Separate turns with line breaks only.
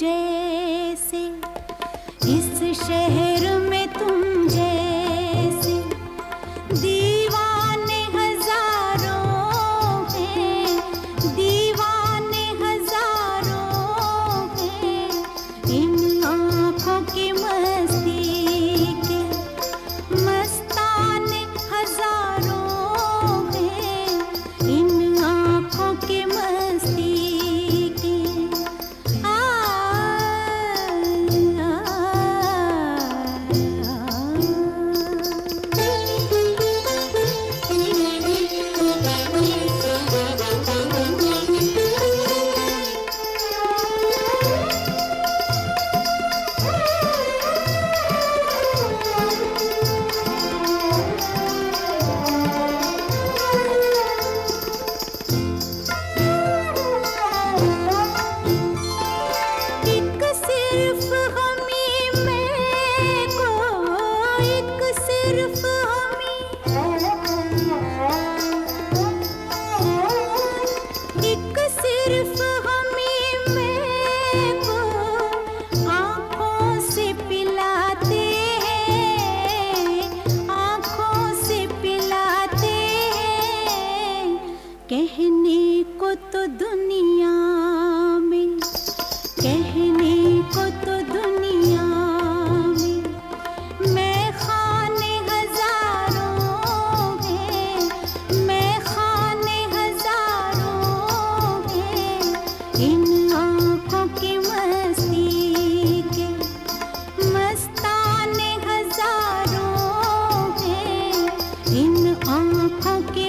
जैसे, इस शहर में तुम जैसे दीवाने हजारों हैं, दीवाने हजारों हैं। इन आँखों की मस्ती के मस्ताने हजारों हैं, इन आँखों की मस्ती के। एक सिर्फ हमी में को, एक सिर्फ हमी, एक सिर्फ हमी में को आँखों से पिलाते हैं, आँखों से पिलाते हैं। कहने को तो दुनिया में, कहने को तो दुनिया में मैं खाने हजारों हैं, मैं खाने हजारों हैं। इन आँखों की मस्ती के मस्ताने हजारों हैं, इन आँखों की